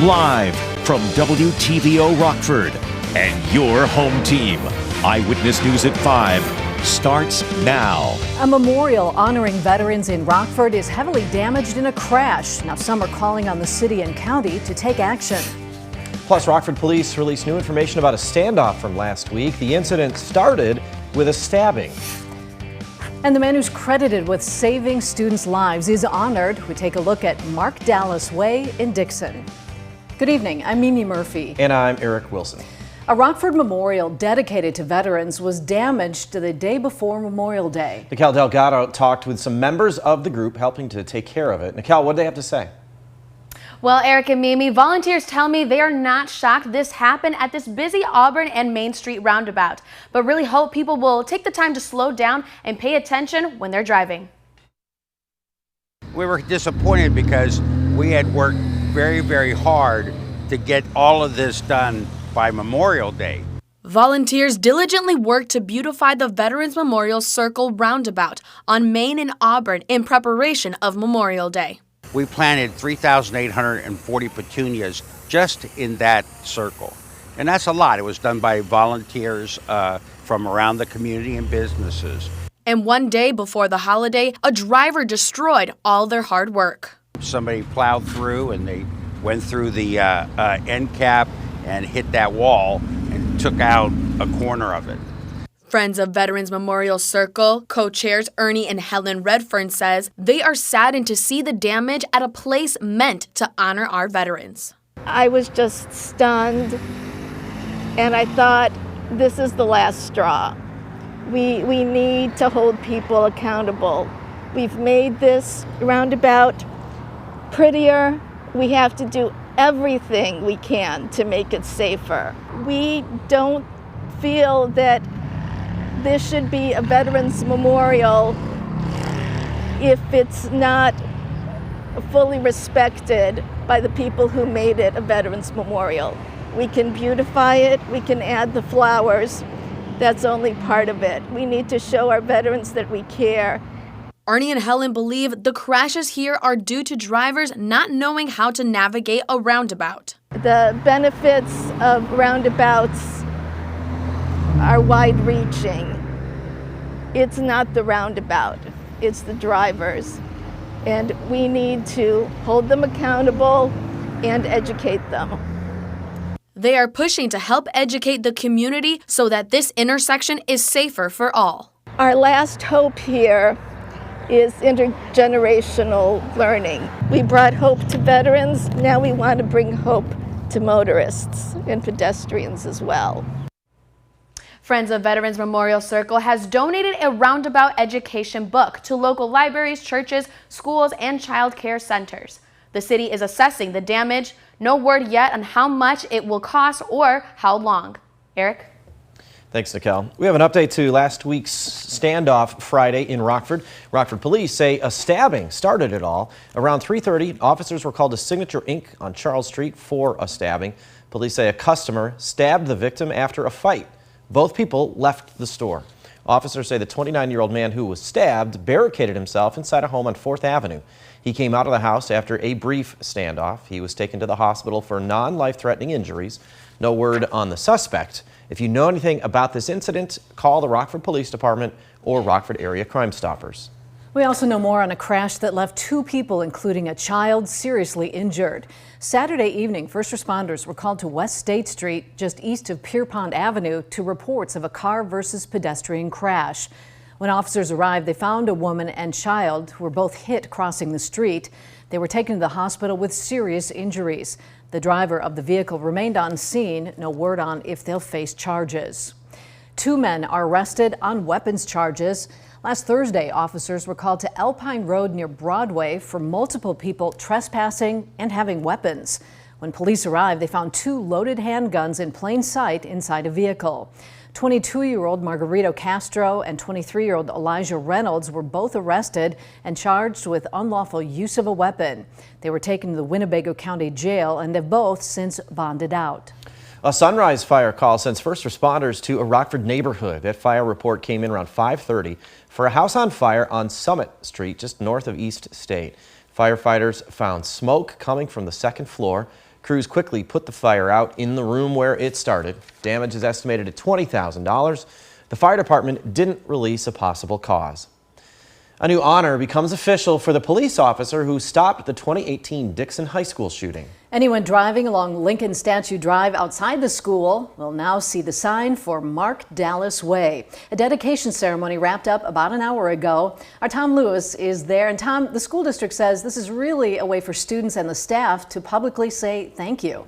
live from WTVO Rockford and your home team. Eyewitness News at 5 starts now. A memorial honoring veterans in Rockford is heavily damaged in a crash. Now some are calling on the city and county to take action. Plus, Rockford police released new information about a standoff from last week. The incident started with a stabbing. And the man who's credited with saving students' lives is honored. We take a look at Mark Dallas Way in Dixon. Good evening, I'm Mimi Murphy. And I'm Eric Wilson. A Rockford memorial dedicated to veterans was damaged the day before Memorial Day. Nicole Delgado talked with some members of the group helping to take care of it. Nicole, what did they have to say? Well, Eric and Mimi, volunteers tell me they are not shocked this happened at this busy Auburn and Main Street roundabout, but really hope people will take the time to slow down and pay attention when they're driving. We were disappointed because we had worked very hard to get all of this done by Memorial Day. Volunteers diligently worked to beautify the Veterans Memorial Circle roundabout on Main and Auburn in preparation of Memorial Day. We planted 3,840 petunias just in that circle. And that's a lot. It was done by volunteers from around the community and businesses. And one day before the holiday, a driver destroyed all their hard work. Somebody plowed through and they went through the end cap and hit that wall and took out a corner of it. Friends of Veterans Memorial Circle co-chairs Ernie and Helen Redfern says they are saddened to see the damage at a place meant to honor our veterans. I was just stunned, and I thought, this is the last straw. We need to hold people accountable. We've made this roundabout prettier. We have to do everything we can to make it safer. We don't feel that this should be a veterans memorial if it's not fully respected by the people who made it a veterans memorial. We can beautify it, we can add the flowers. That's only part of it. We need to show our veterans that we care. Ernie and Helen believe the crashes here are due to drivers not knowing how to navigate a roundabout. The benefits of roundabouts are wide-reaching. It's not the roundabout, it's the drivers. And we need to hold them accountable and educate them. They are pushing to help educate the community so that this intersection is safer for all. Our last hope here is intergenerational learning. We brought hope to veterans, now we want to bring hope to motorists and pedestrians as well. Friends of Veterans Memorial Circle has donated a roundabout education book to local libraries, churches, schools, and child care centers. The city is assessing the damage. No word yet on how much it will cost or how long. Eric? Thanks, Nicole. We have an update to last week's standoff Friday in Rockford. Rockford police say a stabbing started it all. Around 3:30, officers were called to Signature Inc. on Charles Street for a stabbing. Police say a customer stabbed the victim after a fight. Both people left the store. Officers say the 29-year-old man who was stabbed barricaded himself inside a home on 4th Avenue. He came out of the house after a brief standoff. He was taken to the hospital for non-life-threatening injuries. No word on the suspect. If you know anything about this incident, call the Rockford Police Department or Rockford Area Crime Stoppers. We also know more on a crash that left 2 people, including a child, seriously injured. Saturday evening, first responders were called to West State Street, just east of Pierpont Avenue, to reports of a car versus pedestrian crash. When officers arrived, they found a woman and child who were both hit crossing the street. They were taken to the hospital with serious injuries. The driver of the vehicle remained on scene. No word on if they'll face charges. 2 men are arrested on weapons charges. Last Thursday, officers were called to Alpine Road near Broadway for multiple people trespassing and having weapons. When police arrived, they found 2 loaded handguns in plain sight inside a vehicle. 22-year-old Margarito Castro and 23-year-old Elijah Reynolds were both arrested and charged with unlawful use of a weapon. They were taken to the Winnebago County Jail and have both since bonded out. A Sunrise fire call sends first responders to a Rockford neighborhood. That fire report came in around 5:30 for a house on fire on Summit Street, just north of East State. Firefighters found smoke coming from the second floor. Crews quickly put the fire out in the room where it started. Damage is estimated at $20,000. The fire department didn't release a possible cause. A new honor becomes official for the police officer who stopped the 2018 Dixon High School shooting. Anyone driving along Lincoln Statue Drive outside the school will now see the sign for Mark Dallas Way. A dedication ceremony wrapped up about an hour ago. Our Tom Lewis is there. And Tom, the school district says this is really a way for students and the staff to publicly say thank you.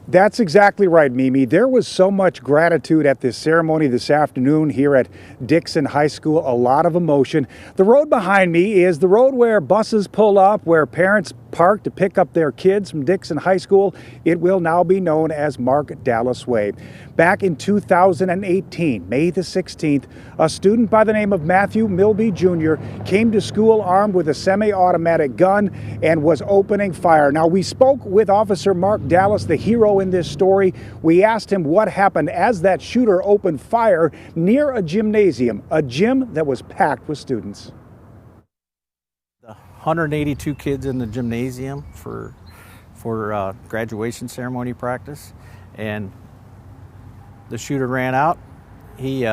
That's exactly right, Mimi. There was so much gratitude at this ceremony this afternoon here at Dixon High School, a lot of emotion. The road behind me is the road where buses pull up, where parents park to pick up their kids from Dixon High School. It will now be known as Mark Dallas Way. Back in 2018, May the 16th, a student by the name of Matthew Milby Jr. came to school armed with a semi-automatic gun and was opening fire. Now, we spoke with Officer Mark Dallas, the hero in this story. We asked him what happened as that shooter opened fire near a gymnasium, a gym that was packed with students. 182 kids in the gymnasium for graduation ceremony practice, and the shooter ran out. He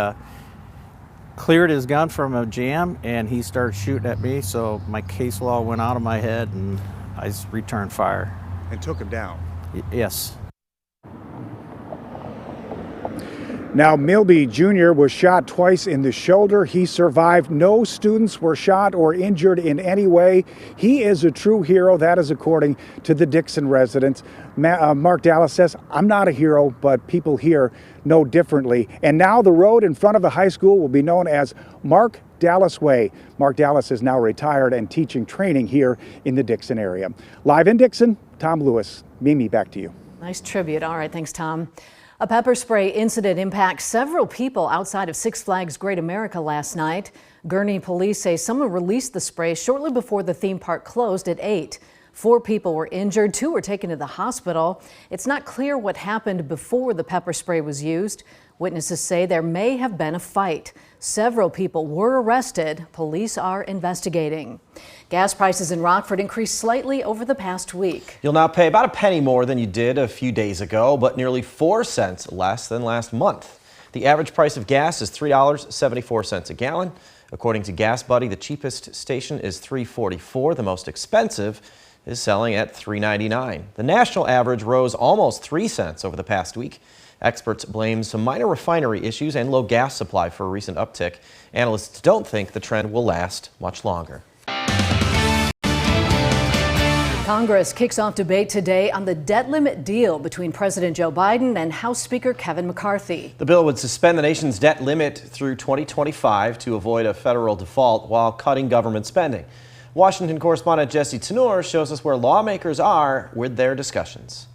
cleared his gun from a jam and he started shooting at me, so my case law went out of my head and I returned fire. And took him down? Yes. Now, Milby Jr. was shot twice in the shoulder. He survived. No students were shot or injured in any way. He is a true hero. That is according to the Dixon residents. Mark Dallas says, I'm not a hero, but people here know differently. And now the road in front of the high school will be known as Mark Dallas Way. Mark Dallas is now retired and teaching training here in the Dixon area. Live in Dixon, Tom Lewis. Mimi, back to you. Nice tribute. All right, thanks, Tom. A pepper spray incident impacts several people outside of Six Flags Great America last night. Gurnee police say someone released the spray shortly before the theme park closed at 8. 4 people were injured, 2 were taken to the hospital. It's not clear what happened before the pepper spray was used. Witnesses say there may have been a fight. Several people were arrested. Police are investigating. Gas prices in Rockford increased slightly over the past week. You'll now pay about a penny more than you did a few days ago, but nearly 4 cents less than last month. The average price of gas is $3.74 a gallon. According to Gas Buddy, the cheapest station is $3.44. The most expensive is selling at $3.99. The national average rose almost 3 cents over the past week. Experts blame some minor refinery issues and low gas supply for a recent uptick. Analysts don't think the trend will last much longer. Congress kicks off debate today on the debt limit deal between President Joe Biden and House Speaker Kevin McCarthy. The bill would suspend the nation's debt limit through 2025 to avoid a federal default while cutting government spending. Washington correspondent Jesse Tenor shows us where lawmakers are with their discussions.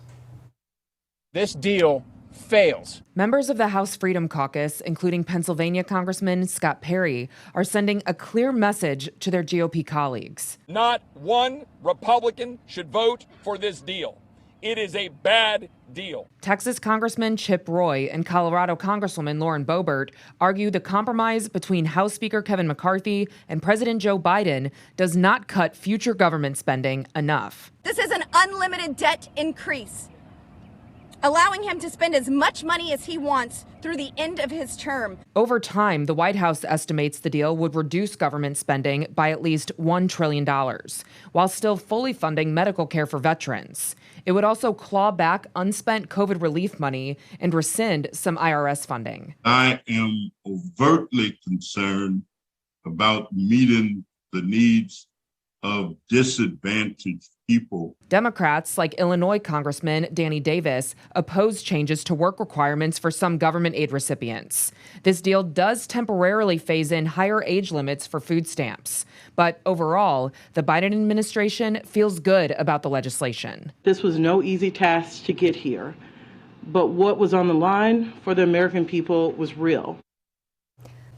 This deal fails. Members of the House Freedom Caucus, including Pennsylvania Congressman Scott Perry, are sending a clear message to their GOP colleagues. Not one Republican should vote for this deal. It is a bad deal. Texas Congressman Chip Roy and Colorado Congresswoman Lauren Boebert argue the compromise between House Speaker Kevin McCarthy and President Joe Biden does not cut future government spending enough. This is an unlimited debt increase, allowing him to spend as much money as he wants through the end of his term. Over time, the White House estimates the deal would reduce government spending by at least $1 trillion, while still fully funding medical care for veterans. It would also claw back unspent COVID relief money and rescind some IRS funding. I am overtly concerned about meeting the needs of disadvantaged people. Democrats, like Illinois Congressman Danny Davis, oppose changes to work requirements for some government aid recipients. This deal does temporarily phase in higher age limits for food stamps. But overall, the Biden administration feels good about the legislation. This was no easy task to get here, but what was on the line for the American people was real.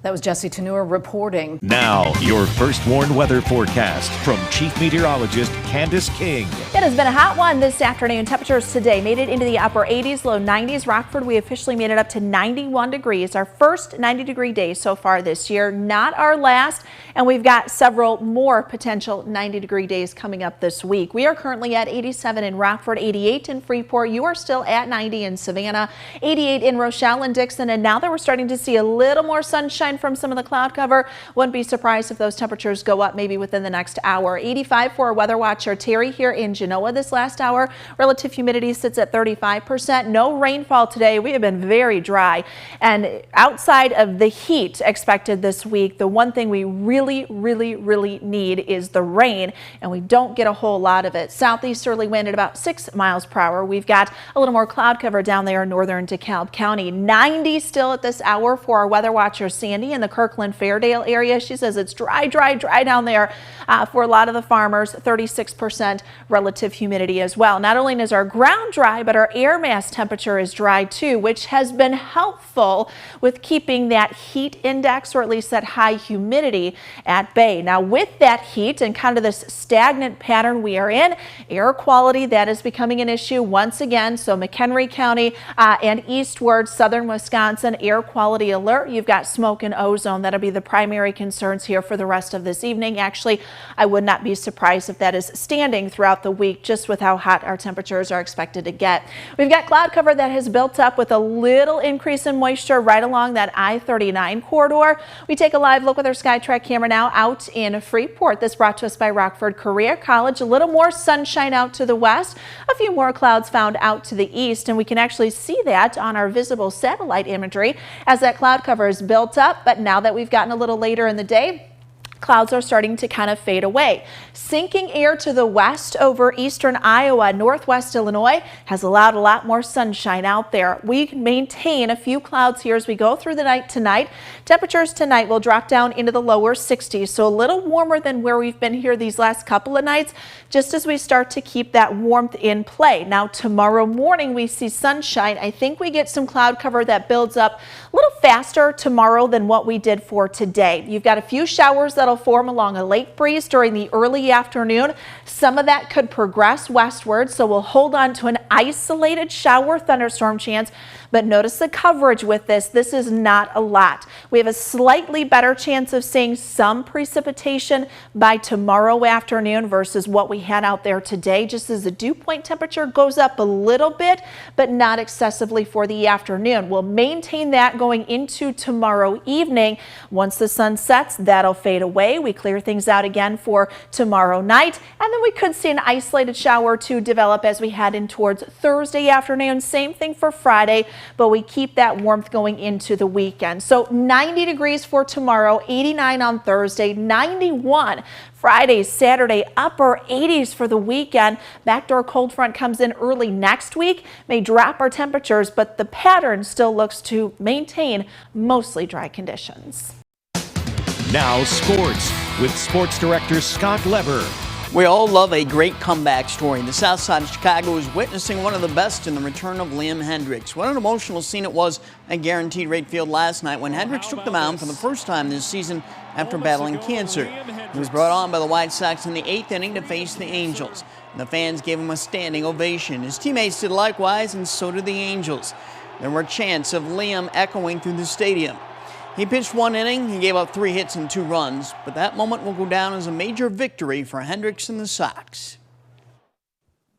That was Jesse Tenur reporting. Now, your first warned weather forecast from Chief Meteorologist Candace King. It has been a hot one this afternoon. Temperatures today made it into the upper 80s, low 90s. Rockford, we officially made it up to 91 degrees. Our first 90-degree day so far this year, not our last. And we've got several more potential 90-degree days coming up this week. We are currently at 87 in Rockford, 88 in Freeport. You are still at 90 in Savannah, 88 in Rochelle and Dixon. And now that we're starting to see a little more sunshine from some of the cloud cover, wouldn't be surprised if those temperatures go up maybe within the next hour. 85 for our weather watcher Terry here in Genoa this last hour. Relative humidity sits at 35%. No rainfall today. We have been very dry. And outside of the heat expected this week, the one thing we really need is the rain, and we don't get a whole lot of it. Southeasterly wind at about 6 miles per hour. We've got a little more cloud cover down there in northern DeKalb County. 90 still at this hour for our weather watcher Sandy in the Kirkland-Fairdale area. She says it's dry down there for a lot of the farmers. 36% relative humidity as well. Not only is our ground dry, but our air mass temperature is dry too, which has been helpful with keeping that heat index, or at least that high humidity, at bay. Now with that heat and kind of this stagnant pattern we are in, air quality, that is becoming an issue once again. So McHenry County and eastward southern Wisconsin, air quality alert. You've got smoke and ozone. That'll be the primary concerns here for the rest of this evening. Actually, I would not be surprised if that is standing throughout the week, just with how hot our temperatures are expected to get. We've got cloud cover that has built up with a little increase in moisture right along that I-39 corridor. We take a live look with our SkyTrack camera now out in Freeport. This brought to us by Rockford Career College. A little more sunshine out to the west, a few more clouds found out to the east, and we can actually see that on our visible satellite imagery as that cloud cover is built up. But now that we've gotten a little later in the day, clouds are starting to kind of fade away. Sinking air to the west over eastern Iowa, northwest Illinois has allowed a lot more sunshine out there. We can maintain a few clouds here as we go through the night tonight. Temperatures tonight will drop down into the lower 60s, so a little warmer than where we've been here these last couple of nights, just as we start to keep that warmth in play. Now tomorrow morning we see sunshine. I think we get some cloud cover that builds up a little faster tomorrow than what we did for today. You've got a few showers that'll form along a lake breeze during the early afternoon. Some of that could progress westward, so we'll hold on to an isolated shower thunderstorm chance. But notice the coverage with this. This is not a lot. We have a slightly better chance of seeing some precipitation by tomorrow afternoon versus what we had out there today, just as the dew point temperature goes up a little bit, but not excessively for the afternoon. We'll maintain that going into tomorrow evening. Once the sun sets, that'll fade away. We clear things out again for tomorrow night, and then we could see an isolated shower to develop as we head in towards Thursday afternoon. Same thing for Friday, but we keep that warmth going into the weekend. So 90 degrees for tomorrow, 89 on Thursday, 91 Friday, Saturday, upper 80s for the weekend. Backdoor cold front comes in early next week, may drop our temperatures, but the pattern still looks to maintain mostly dry conditions. Now sports with sports director Scott Leber. We all love a great comeback story. The south side of Chicago is witnessing one of the best in the return of Liam Hendricks. What an emotional scene it was at Guaranteed Rate Field last night when Hendricks took the mound for the first time this season after battling cancer. He was brought on by the White Sox in the 8th inning to face the Angels. And the fans gave him a standing ovation. His teammates did likewise, and so did the Angels. There were chants of Liam echoing through the stadium. He pitched 1 inning, he gave up 3 hits and 2 runs, but that moment will go down as a major victory for Hendricks and the Sox.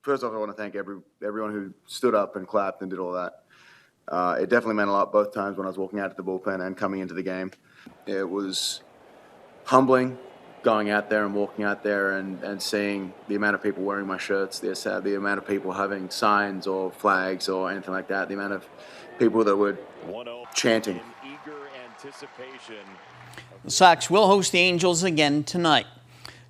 First off, I want to thank everyone who stood up and clapped and did all that. It definitely meant a lot both times when I was walking out to the bullpen and coming into the game. It was humbling going out there and walking out there and seeing the amount of people wearing my shirts, the amount of people having signs or flags or anything like that, the amount of people that were chanting. The Sox will host the Angels again tonight.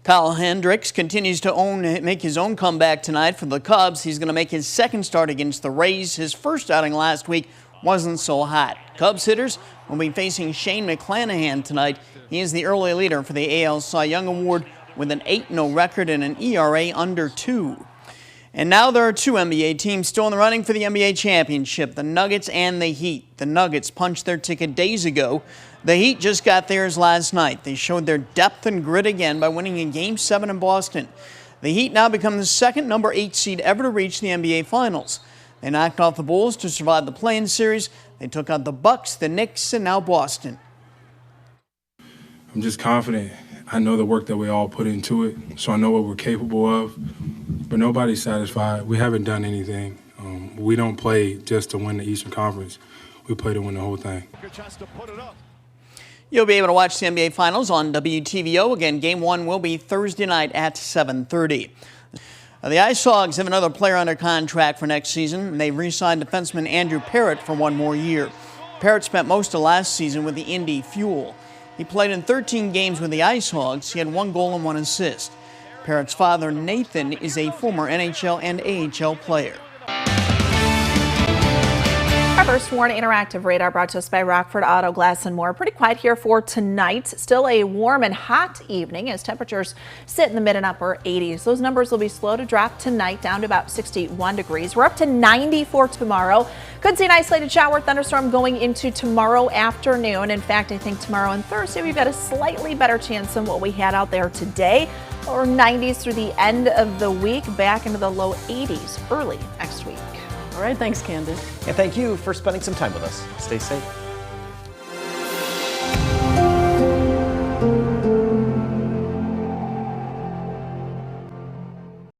Kyle Hendricks continues to make his own comeback tonight for the Cubs. He's going to make his second start against the Rays. His first outing last week wasn't so hot. Cubs hitters will be facing Shane McClanahan tonight. He is the early leader for the AL Cy Young Award with an 8-0 record and an ERA under 2. And now there are two NBA teams still in the running for the NBA championship, the Nuggets and the Heat. The Nuggets punched their ticket days ago. The Heat just got theirs last night. They showed their depth and grit again by winning in Game 7 in Boston. The Heat now become the second number 8 seed ever to reach the NBA Finals. They knocked off the Bulls to survive the play-in series. They took out the Bucks, the Knicks, and now Boston. I'm just confident. I know the work that we all put into it, so I know what we're capable of. But nobody's satisfied. We haven't done anything. We don't play just to win the Eastern Conference. We play to win the whole thing. Good chance to put it up. You'll be able to watch the NBA Finals on WTVO. Again, Game 1 will be Thursday night at 7:30. The Ice Hogs have another player under contract for next season. They re-signed defenseman Andrew Parrott for one more year. Parrott spent most of last season with the Indy Fuel. He played in 13 games with the Ice Hogs. He had 1 goal and 1 assist. Parrott's father, Nathan, is a former NHL and AHL player. Our first Warren Interactive Radar brought to us by Rockford Auto Glass and More. Pretty quiet here for tonight. Still a warm and hot evening as temperatures sit in the mid and upper 80s. Those numbers will be slow to drop tonight down to about 61 degrees. We're up to 90 for tomorrow. Could see an isolated shower thunderstorm going into tomorrow afternoon. In fact, I think tomorrow and Thursday we've got a slightly better chance than what we had out there today. Or 90s through the end of the week, back into the low 80s early next week. All right, thanks, Candace. And thank you for spending some time with us. Stay safe.